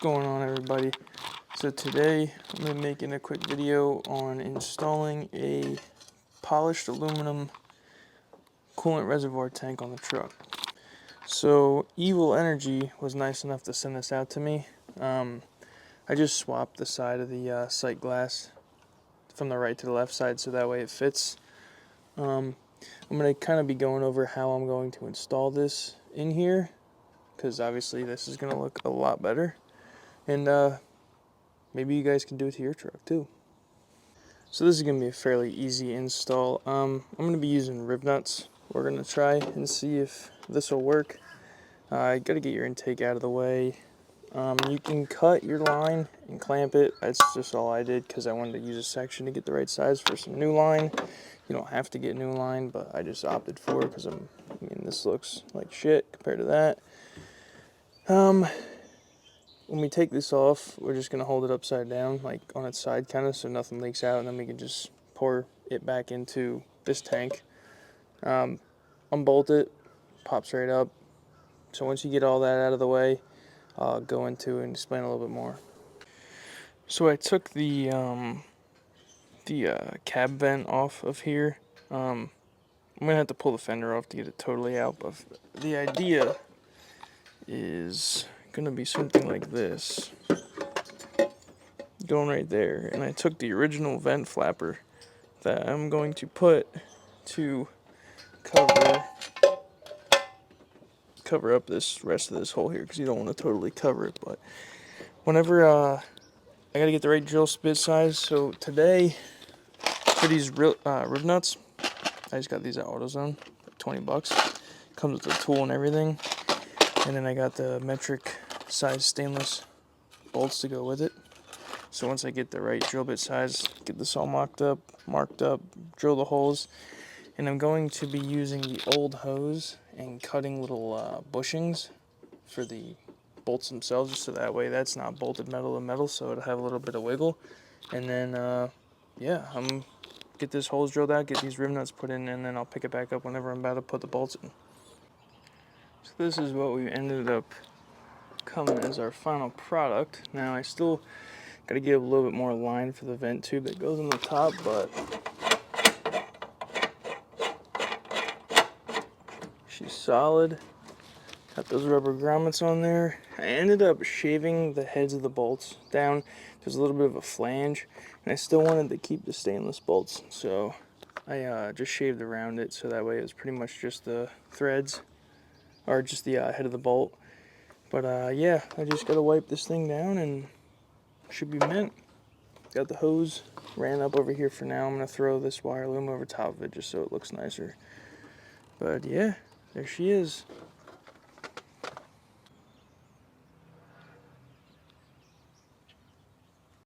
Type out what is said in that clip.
going on, everybody? So today I'm going to be making a quick video on installing a polished aluminum coolant reservoir tank on the truck. So Evil Energy was nice enough to send this out to me. I just swapped the side of the sight glass from the right to the left side so that way it fits. I'm going to kind of be going over how I'm going to install this in here, because obviously this is going to look a lot better. And maybe you guys can do it to your truck too. So this is going to be a fairly easy install. I'm going to be using rib nuts. We're going to try and see if this will work. You got to get your intake out of the way. You can cut your line and clamp it. That's just all I did because I wanted to use a section to get the right size for some new line. You don't have to get new line, but I just opted for it because this looks like shit compared to that. When we take this off, we're just going to hold it upside down, like on its side kind of, so nothing leaks out, and then we can just pour it back into this tank. Unbolt it, pops right up. So once you get all that out of the way, I'll go into and explain a little bit more. So I took the cab vent off of here. I'm going to have to pull the fender off to get it totally out, but the idea is going to be something like this, going right there. And I took the original vent flapper that I'm going to put to cover up this rest of this hole here, because you don't want to totally cover it. But whenever I got to get the right drill bit size. So today for these rib nuts, I just got these at AutoZone, like 20 bucks. Comes with the tool and everything. And then I got the metric size stainless bolts to go with it. So once I get the right drill bit size, get this all marked up, drill the holes, and I'm going to be using the old hose and cutting little bushings for the bolts themselves, just so that way that's not bolted metal to metal, so it'll have a little bit of wiggle. And then yeah, I'm get this holes drilled out, get these rib nuts put in, and then I'll pick it back up whenever I'm about to put the bolts in. So this is what we ended up coming as our final product. Now I still got to give a little bit more line for the vent tube that goes on the top, but she's solid. Got those rubber grommets on there. I ended up shaving the heads of the bolts down. There's a little bit of a flange, and I still wanted to keep the stainless bolts, so I just shaved around it, so that way it was pretty much just the threads, or just the head of the bolt. But yeah, I just got to wipe this thing down and should be mint. Got the hose ran up over here for now. I'm going to throw this wire loom over top of it just so it looks nicer. But yeah, there she is.